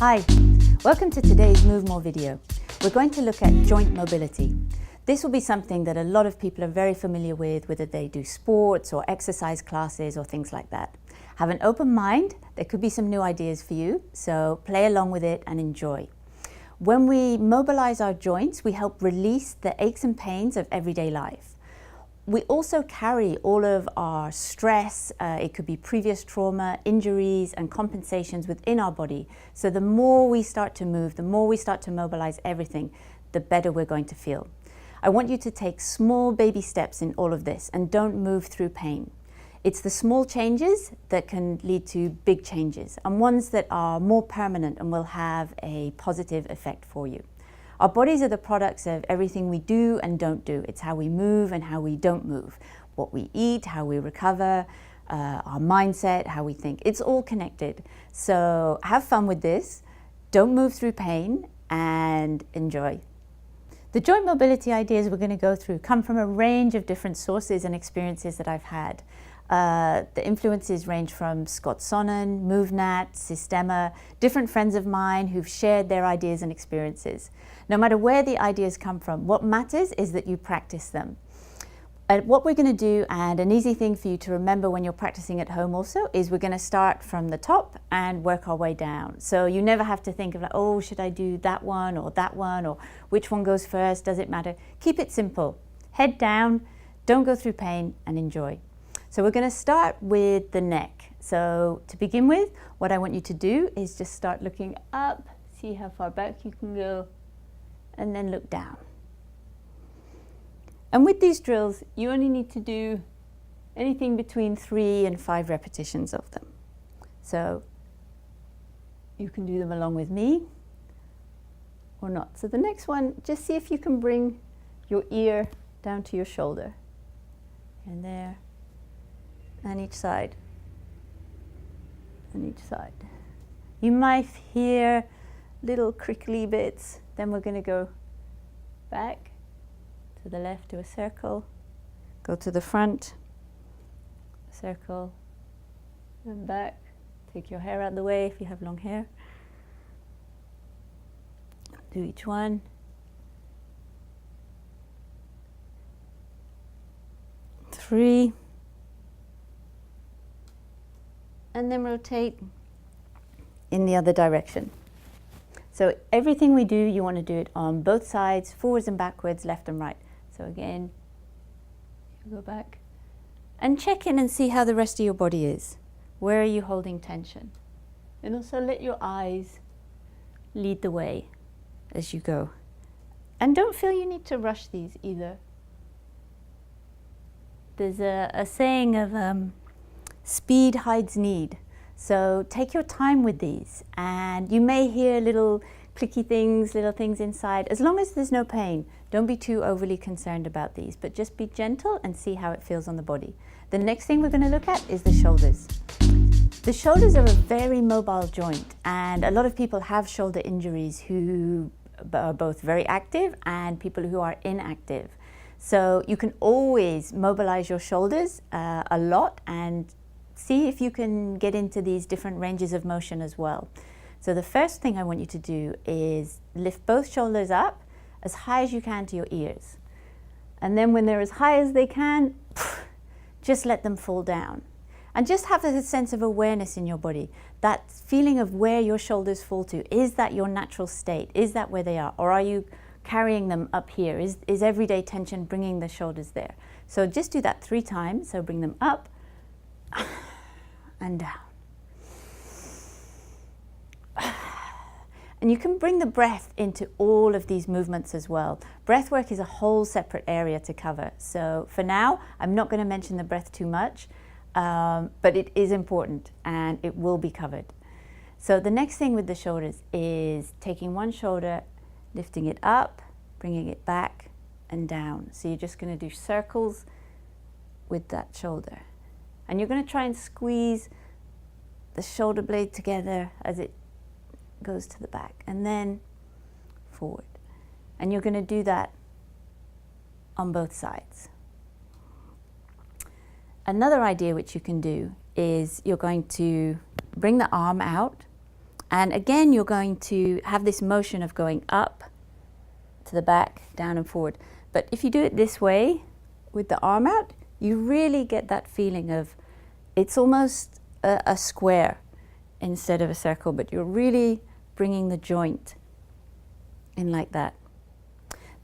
Hi, welcome to today's Move More video. We're going to look at joint mobility. This will be something that a lot of people are very familiar with, whether they do sports or exercise classes or things like that. Have an open mind, there could be some new ideas for you, so play along with it and enjoy. When we mobilize our joints, we help release the aches and pains of everyday life. We also carry all of our stress, it could be previous trauma, injuries and compensations within our body. So the more we start to move, the more we start to mobilize everything, the better we're going to feel. I want you to take small baby steps in all of this and don't move through pain. It's the small changes that can lead to big changes and ones that are more permanent and will have a positive effect for you. Our bodies are the products of everything we do and don't do. It's how we move and how we don't move, what we eat, how we recover, our mindset, how we think. It's all connected. So have fun with this, don't move through pain, and enjoy. The joint mobility ideas we're going to go through come from a range of different sources and experiences that I've had. The influences range from Scott Sonnen, MoveNat, Systema, different friends of mine who've shared their ideas and experiences. No matter where the ideas come from, what matters is that you practice them. What we're going to do, and an easy thing for you to remember when you're practicing at home also, is we're going to start from the top and work our way down. So you never have to think of like, oh, should I do that one, or which one goes first, does it matter? Keep it simple. Head down, don't go through pain, and enjoy. So we're going to start with the neck. So to begin with, what I want you to do is just start looking up, see how far back you can go, and then look down. And with these drills, you only need to do anything between 3 and 5 repetitions of them. So you can do them along with me or not. So the next one, just see if you can bring your ear down to your shoulder. And there. And each side, and each side. You might hear little crickly bits. Then we're going to go back to the left to a circle, go to the front, circle, and back. Take your hair out of the way if you have long hair. Do each one. 3. And then rotate in the other direction. So everything we do, you want to do it on both sides, forwards and backwards, left and right. So again, you go back and check in and see how the rest of your body is. Where are you holding tension? And also let your eyes lead the way as you go. And don't feel you need to rush these either. There's a saying of speed hides need. So take your time with these, and you may hear little clicky things, little things inside. As long as there's no pain, don't be too overly concerned about these, but just be gentle and see how it feels on the body. The next thing we're going to look at is the shoulders. The shoulders are a very mobile joint, and a lot of people have shoulder injuries who are both very active and people who are inactive. So you can always mobilize your shoulders a lot and see if you can get into these different ranges of motion as well. So the first thing I want you to do is lift both shoulders up as high as you can to your ears. And then when they're as high as they can, just let them fall down. And just have a sense of awareness in your body. That feeling of where your shoulders fall to. Is that your natural state? Is that where they are? Or are you carrying them up here? Is everyday tension bringing the shoulders there? So just do that 3 times. So bring them up and down. And you can bring the breath into all of these movements as well. Breath work is a whole separate area to cover. So for now, I'm not going to mention the breath too much, but it is important and it will be covered. So the next thing with the shoulders is taking one shoulder, lifting it up, bringing it back and down. So you're just going to do circles with that shoulder. And you're going to try and squeeze the shoulder blade together as it goes to the back and then forward. And you're going to do that on both sides. Another idea which you can do is you're going to bring the arm out And again, you're going to have this motion of going up to the back, down and forward. But if you do it this way with the arm out, you really get that feeling of it's almost a square instead of a circle, but you're really bringing the joint in like that.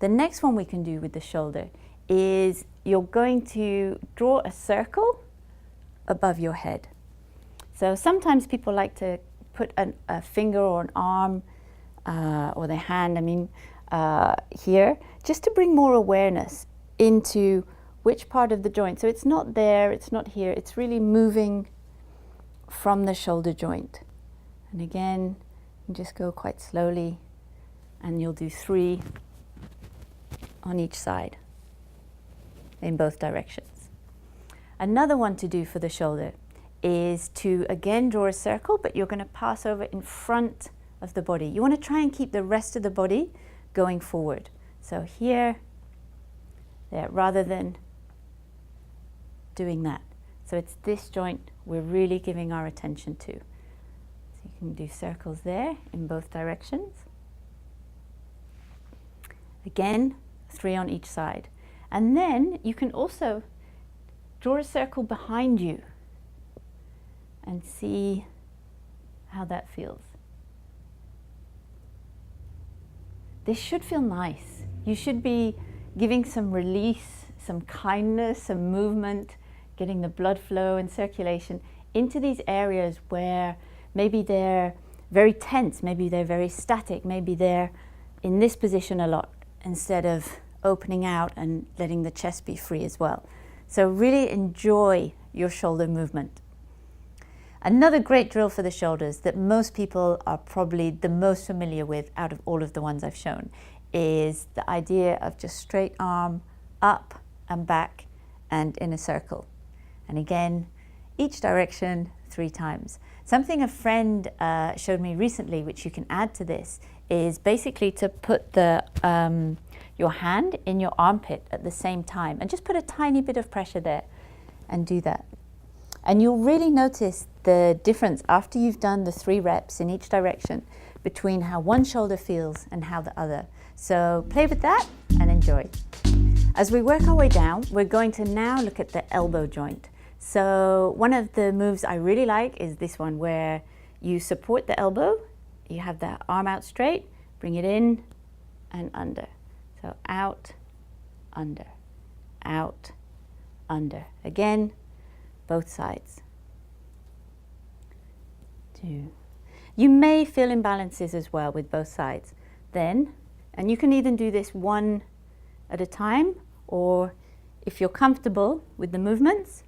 The next one we can do with the shoulder is you're going to draw a circle above your head. So sometimes people like to put a finger or an arm or their hand, here, just to bring more awareness into which part of the joint. So it's not there, it's not here, it's really moving from the shoulder joint. And again, you just go quite slowly, and you'll do 3 on each side in both directions. Another one to do for the shoulder is to again draw a circle, but you're going to pass over in front of the body. You want to try and keep the rest of the body going forward. So here, there, rather than doing that. So it's this joint we're really giving our attention to. So you can do circles there in both directions. Again, 3 on each side. And then you can also draw a circle behind you and see how that feels. This should feel nice. You should be giving some release, some kindness, some movement, getting the blood flow and circulation into these areas where maybe they're very tense, maybe they're very static, maybe they're in this position a lot instead of opening out and letting the chest be free as well. So really enjoy your shoulder movement. Another great drill for the shoulders that most people are probably the most familiar with out of all of the ones I've shown is the idea of just straight arm up and back and in a circle. And again, each direction 3 times. Something a friend showed me recently, which you can add to this, is basically to put the your hand in your armpit at the same time and just put a tiny bit of pressure there and do that. And you'll really notice the difference after you've done the 3 reps in each direction between how one shoulder feels and how the other. So play with that and enjoy. As we work our way down, we're going to now look at the elbow joint. So one of the moves I really like is this one where you support the elbow, you have the arm out straight, bring it in and under. So out, under, out, under. Again, both sides. 2. You may feel imbalances as well with both sides. Then, and you can either do this one at a time, or if you're comfortable with the movements,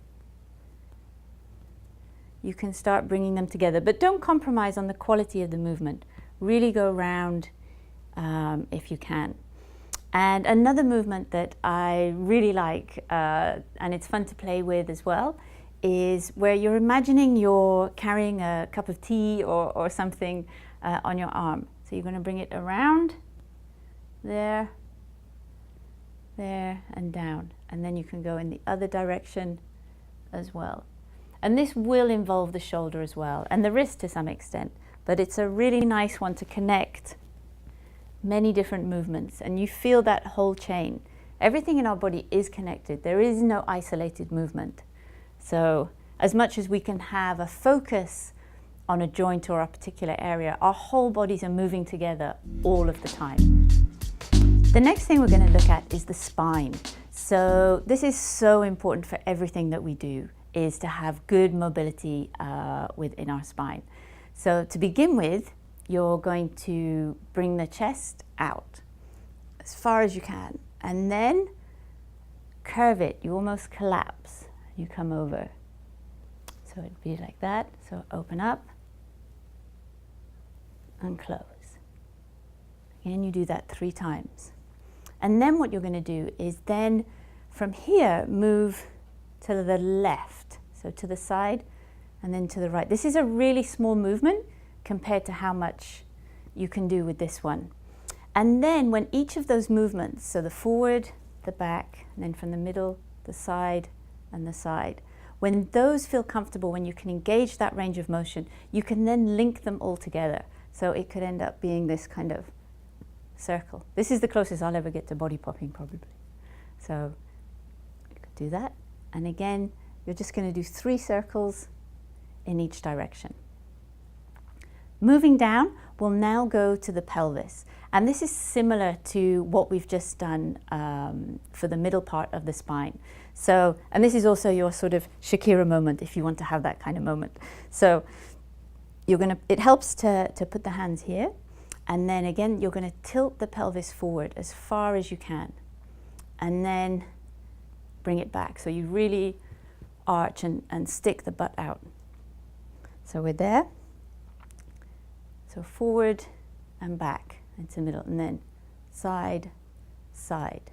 you can start bringing them together. But don't compromise on the quality of the movement. Really go around if you can. And another movement that I really like, and it's fun to play with as well, is where you're imagining you're carrying a cup of tea or something on your arm. So you're going to bring it around, there, there, and down. And then you can go in the other direction as well. And this will involve the shoulder as well, and the wrist to some extent. But it's a really nice one to connect many different movements, and you feel that whole chain. Everything in our body is connected. There is no isolated movement. So as much as we can have a focus on a joint or a particular area, our whole bodies are moving together all of the time. The next thing we're going to look at is the spine. So this is so important for everything that we do, is to have good mobility within our spine. So to begin with, you're going to bring the chest out as far as you can, and then curve it. You almost collapse. You come over. So it'd be like that. So open up and close. Again, you do that 3 times. And then what you're going to do is then from here move to the left, so to the side and then to the right. This is a really small movement compared to how much you can do with this one. And then when each of those movements, so the forward, the back, and then from the middle, the side and the side, When those feel comfortable, when you can engage that range of motion, you can then link them all together. So it could end up being this kind of circle. This is the closest I'll ever get to body popping, probably. So you could do that. And again, you're just going to do 3 circles in each direction. Moving down, we'll now go to the pelvis. And this is similar to what we've just done for the middle part of the spine. So, and this is also your sort of Shakira moment if you want to have that kind of moment. So it helps to put the hands here. And then again, you're going to tilt the pelvis forward as far as you can. And then bring it back. So you really arch and stick the butt out. So we're there. So forward and back into middle, and then side, side.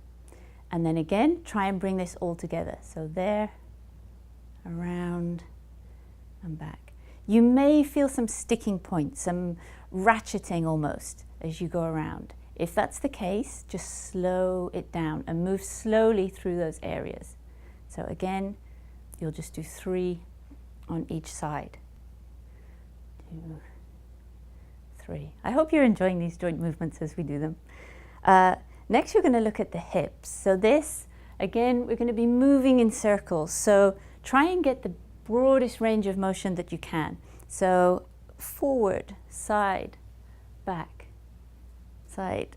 And then again, try and bring this all together. So there, around, and back. You may feel some sticking points, some ratcheting almost as you go around. If that's the case, just slow it down and move slowly through those areas. So again, you'll just do 3 on each side. 2, 3. I hope you're enjoying these joint movements as we do them. Next, you're going to look at the hips. So this, again, we're going to be moving in circles. So try and get the broadest range of motion that you can. So forward, side, back, side,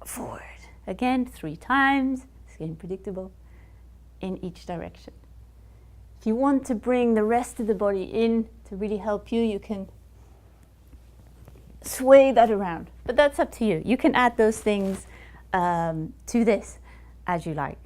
forward. Again, 3 times. It's getting predictable in each direction. If you want to bring the rest of the body in to really help you, you can sway that around, but that's up to you. You can add those things to this as you like.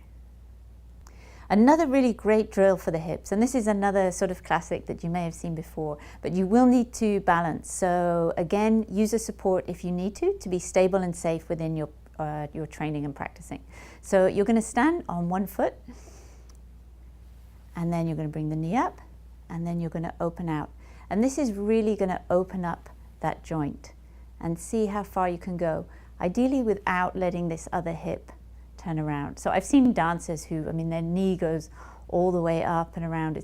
Another really great drill for the hips, and this is another sort of classic that you may have seen before, but you will need to balance. So again, use a support if you need to be stable and safe within your training and practicing. So you're going to stand on one foot, and then you're going to bring the knee up, and then you're going to open out. And this is really going to open up that joint and see how far you can go, ideally without letting this other hip turn around. So I've seen dancers who, I mean, their knee goes all the way up and around.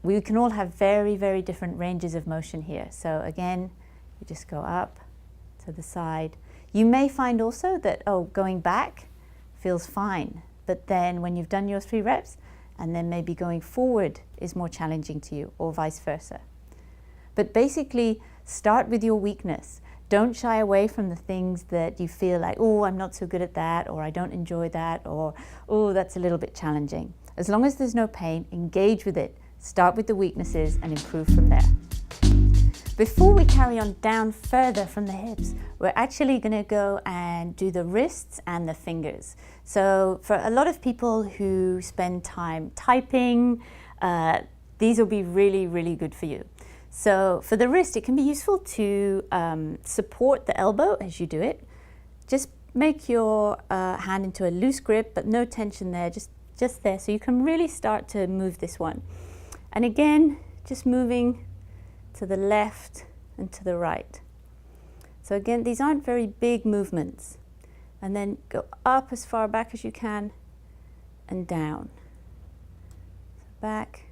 We can all have very, very different ranges of motion here. So again, you just go up to the side. You may find also that, going back feels fine, but then when you've done your 3 reps, and then maybe going forward is more challenging to you, or vice versa. But basically, start with your weakness. Don't shy away from the things that you feel like, I'm not so good at that, or I don't enjoy that, or that's a little bit challenging. As long as there's no pain, engage with it. Start with the weaknesses and improve from there. Before we carry on down further from the hips, we're actually going to go and do the wrists and the fingers. So for a lot of people who spend time typing, these will be really, really good for you. So for the wrist, it can be useful to support the elbow as you do it. Just make your hand into a loose grip, but no tension there, just there. So you can really start to move this one. And again, just moving to the left and to the right. So again, these aren't very big movements. And then go up as far back as you can and down. So back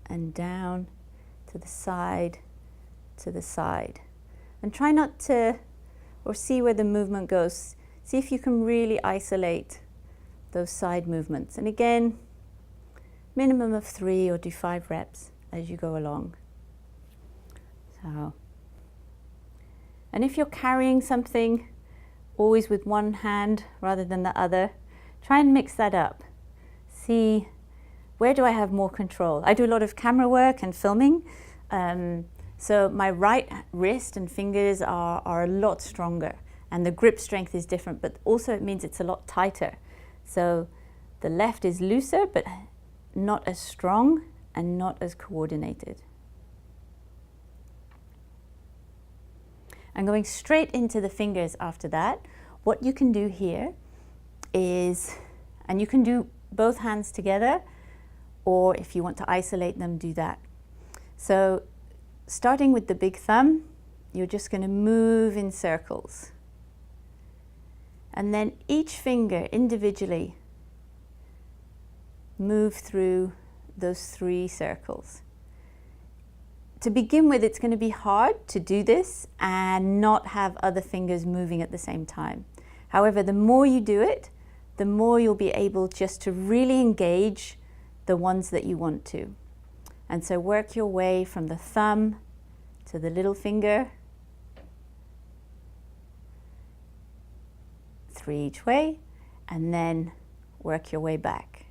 and down. To the side, and try not to, or see where the movement goes. See if you can really isolate those side movements. And again, minimum of 3 or do 5 reps as you go along. So, and if you're carrying something, always with one hand rather than the other, try and mix that up. See, where do I have more control? I do a lot of camera work and filming, so my right wrist and fingers are a lot stronger, and the grip strength is different, but also it means it's a lot tighter. So the left is looser, but not as strong and not as coordinated. And going straight into the fingers after that, what you can do here is, and you can do both hands together, or if you want to isolate them, do that. So starting with the big thumb, you're just going to move in circles. And then each finger individually move through those 3 circles. To begin with, it's going to be hard to do this and not have other fingers moving at the same time. However, the more you do it, the more you'll be able just to really engage the ones that you want to. And so work your way from the thumb to the little finger, 3 each way, and then work your way back.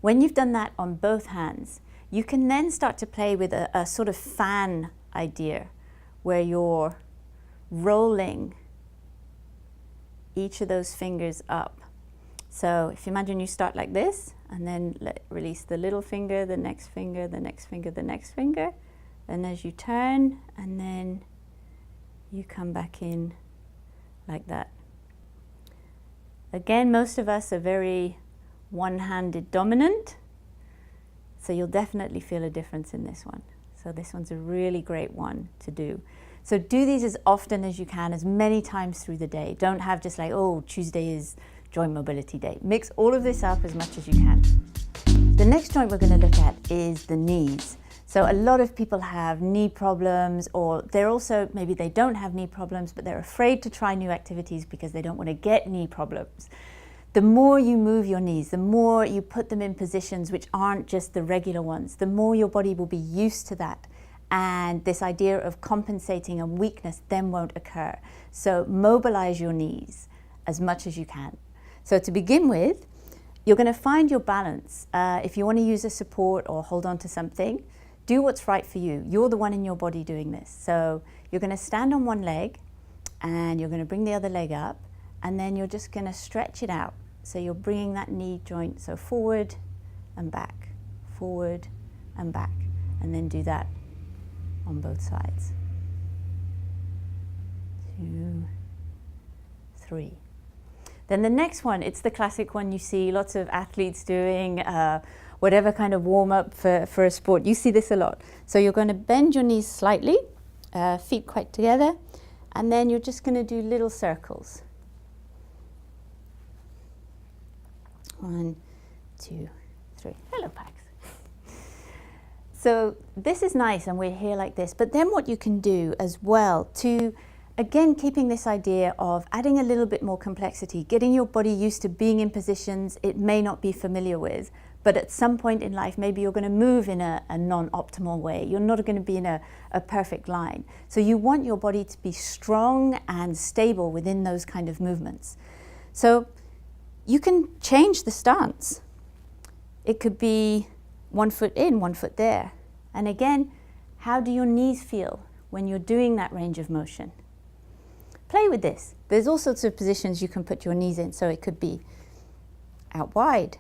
When you've done that on both hands, you can then start to play with a sort of fan idea where you're rolling each of those fingers up. So if you imagine you start like this and then release the little finger, the next finger, the next finger, the next finger, then as you turn and then you come back in like that. Again, most of us are very one-handed dominant, so you'll definitely feel a difference in this one. So this one's a really great one to do. So do these as often as you can, as many times through the day. Don't have just like, oh, Tuesday is joint mobility day. Mix all of this up as much as you can. The next joint we're going to look at is the knees. So a lot of people have knee problems, or they're also, maybe they don't have knee problems, but they're afraid to try new activities because they don't want to get knee problems. The more you move your knees, the more you put them in positions which aren't just the regular ones, the more your body will be used to that. And this idea of compensating a weakness then won't occur. So mobilize your knees as much as you can. So to begin with, you're going to find your balance. If you want to use a support or hold on to something, do what's right for you. You're the one in your body doing this. So you're going to stand on one leg and you're going to bring the other leg up, and then you're just going to stretch it out. So you're bringing that knee joint so forward and back, and then do that on both sides. 2, 3. Then the next one, it's the classic one you see lots of athletes doing, whatever kind of warm-up for a sport. You see this a lot. So you're going to bend your knees slightly, feet quite together, and then you're just going to do little circles. 1, 2, 3. Hello, Pax. So this is nice, and we're here like this. But then what you can do as well to, again, keeping this idea of adding a little bit more complexity, getting your body used to being in positions it may not be familiar with, but at some point in life, maybe you're going to move in a non-optimal way. You're not going to be in a perfect line. So you want your body to be strong and stable within those kind of movements. So you can change the stance. It could be 1 foot in, 1 foot there. And again, how do your knees feel when you're doing that range of motion? Play with this. There's all sorts of positions you can put your knees in. So it could be out wide,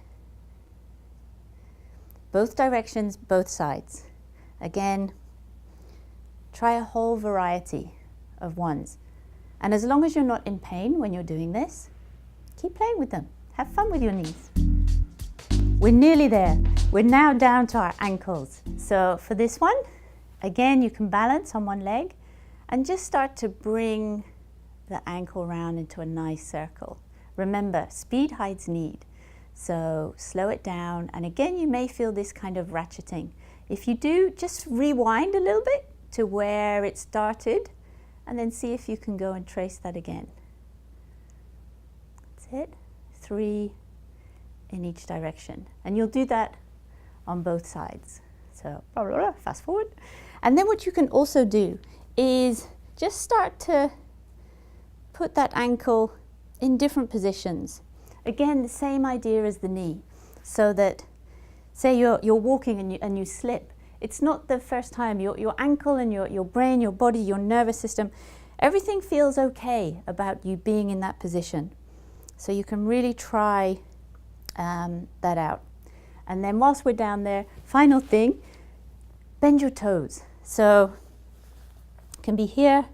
both directions, both sides. Again, try a whole variety of ones. And as long as you're not in pain when you're doing this, keep playing with them. Have fun with your knees. We're nearly there. We're now down to our ankles. So for this one, again, you can balance on one leg and just start to bring the ankle round into a nice circle. Remember, speed hides need. So slow it down. And again, you may feel this kind of ratcheting. If you do, just rewind a little bit to where it started and then see if you can go and trace that again. That's it. 3 in each direction. And you'll do that on both sides. So blah, blah, blah, fast forward. And then what you can also do is just start to put that ankle in different positions. Again, the same idea as the knee. So that, say you're walking and you slip. It's not the first time. Your ankle and your brain, your body, your nervous system, everything feels okay about you being in that position. So you can really try that out. And then whilst we're down there, final thing, bend your toes. So it can be here,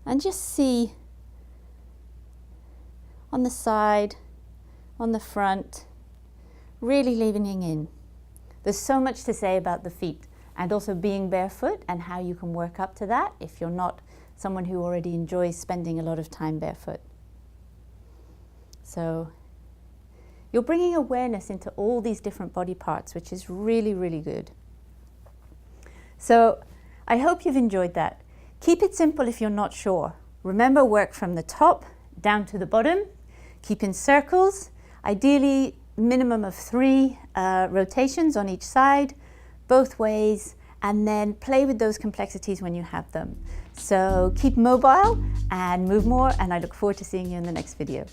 and just see on the side, on the front, really leaning in. There's so much to say about the feet, and also being barefoot and how you can work up to that if you're not someone who already enjoys spending a lot of time barefoot. So You're bringing awareness into all these different body parts, which is really, really good. So I hope you've enjoyed that. Keep it simple if you're not sure. Remember, work from the top down to the bottom. Keep in circles, ideally minimum of 3 rotations on each side, both ways, and then play with those complexities when you have them. So keep mobile and move more, and I look forward to seeing you in the next video.